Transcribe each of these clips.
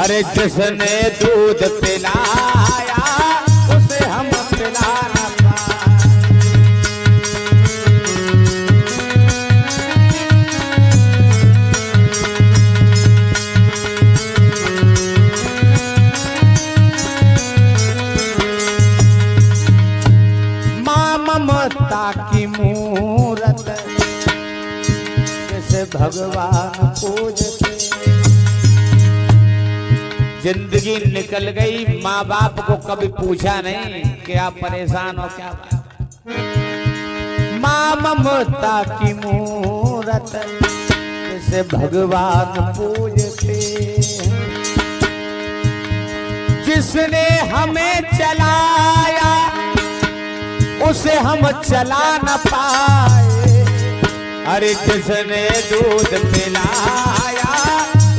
अरे जिसने दूध पिलाया उसे हम पिला न पाए। माँ ममता की मूरत जैसे भगवान पूजते। जिंदगी निकल गई, माँ बाप को कभी पूछा नहीं कि आप परेशान हो क्या बात। माँ ममता की मूरत जैसे भगवान पूजते। जिसने हमें चलाया उसे हम चला न पाए। अरे जिसने दूध पिलाया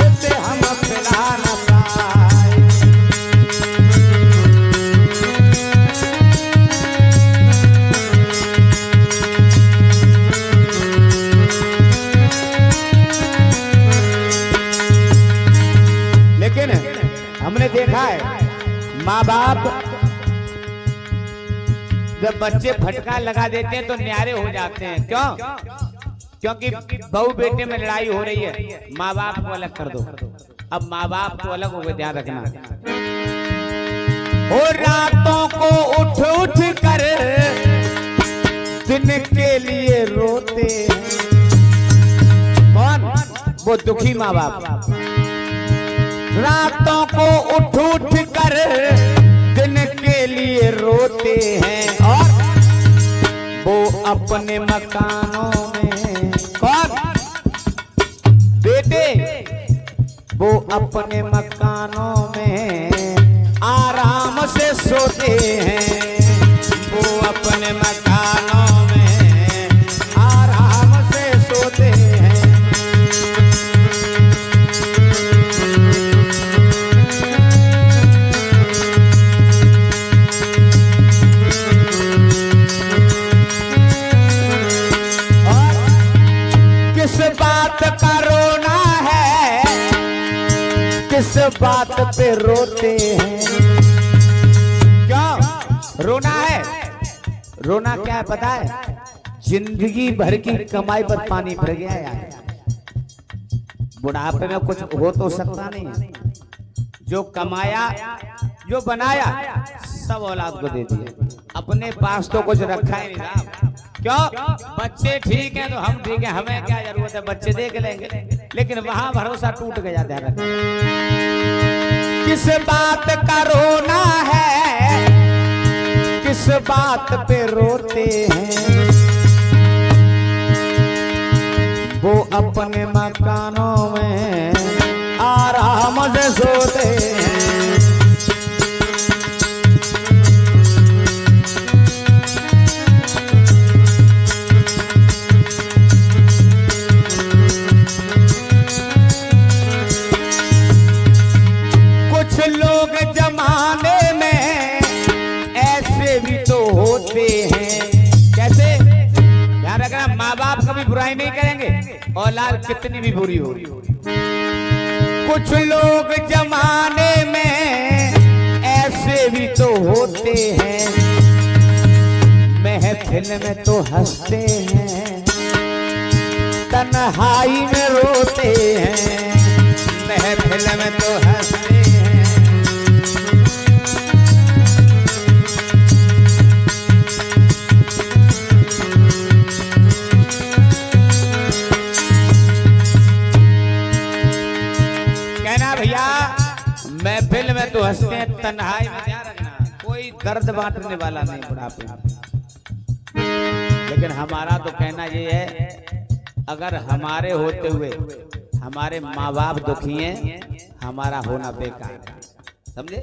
उसे हम पिला न पाए। लेकिन हमने देखा है माँ बाप जब बच्चे फटका लगा देते हैं तो न्यारे हो जाते हैं। क्यों? क्योंकि बहू बेटे में लड़ाई हो रही है, माँ बाप को अलग कर दो। अब माँ बाप को अलग हो गए, ध्यान रखना। और रातों को उठ उठ कर दिन के लिए रोते हैं। कौन? वो दुखी माँ बाप। रातों को उठ उठ कर दिन के लिए रोते हैं और वो अपने मकानों में। कौन? बेटे। वो अपने मकानों में आराम से सोते हैं। वो अपने मकानों में आराम से सोते हैं। किस बात पे रोते हैं? क्यों रोना है? रोना क्या है पता है? जिंदगी भर की कमाई पर पानी भर गया यार। बुढ़ापे में कुछ हो तो सकता नहीं। जो कमाया, जो बनाया, सब औलाद को दे दिया। अपने पास तो कुछ रखा ही नहीं था। क्यों? बच्चे ठीक हैं तो हम ठीक हैं, हमें क्या जरूरत है, बच्चे देख लेंगे। लेकिन वहां भरोसा टूट गया। ध्यान रखना। किस बात का रोना है, किस बात पे रोते हैं? वो अपने मकानों में आराम से सोते हैं। लोग जमाने में ऐसे भी तो होते हैं। कैसे? ध्यान रखना, माँ बाप कभी बुराई नहीं करेंगे, औलाद कितनी भी बुरी हो। कुछ लोग जमाने में ऐसे भी तो होते हैं। महफिल में तो हंसते हैं, तन्हाई में रोते हैं। महफिल में तो हंसते हैं। भैया महफिल में तो हंसते हैं, तन्हाई में। ध्यान रखना, कोई दर्द बांटने वाला नहीं बुढ़ापे में। लेकिन हमारा तो कहना ये है, अगर हमारे होते हुए हमारे माँ बाप दुखी हैं, हमारा होना बेकार है। समझे?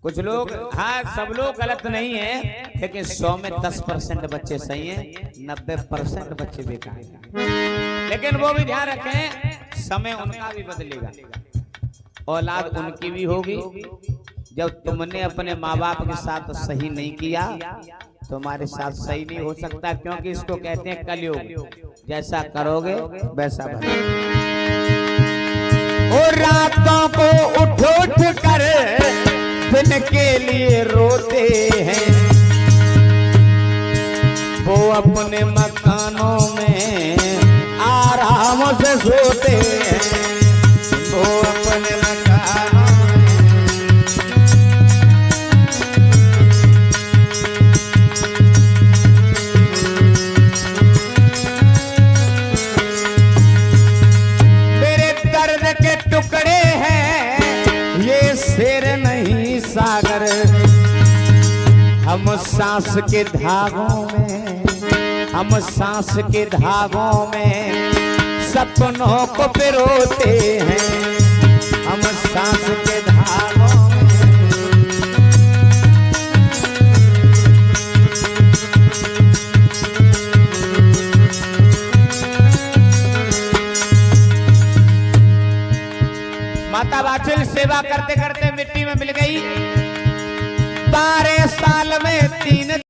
कुछ लोग, हाँ सब लोग गलत नहीं है, लेकिन 100 में 10% बच्चे सही हैं, 90% बच्चे बेकार हैं। लेकिन वो भी ध्यान रखें, समय उनका भी बदलेगा, औलाद उनकी भी होगी। जब तुमने अपने माँ बाप के साथ सही नहीं किया, तुम्हारे साथ सही नहीं हो सकता, क्योंकि इसको कहते हैं कलयुग। जैसा करोगे वैसा भरोगे। और रातों को उठ उठ कर दिन के लिए रोते हैं। वो अपने मकानों में आराम से सोते हैं। वो अपने मकानों मेरे दर्द के टुकड़े हैं, ये शेर नहीं सागर। हम सांस के धागों में, हम सांस के धागों में सपनों को पिरोते हैं। हम सांस के धागों में माता वात्सल सेवा करते करते मिट्टी में मिल गई। 12 साल में 3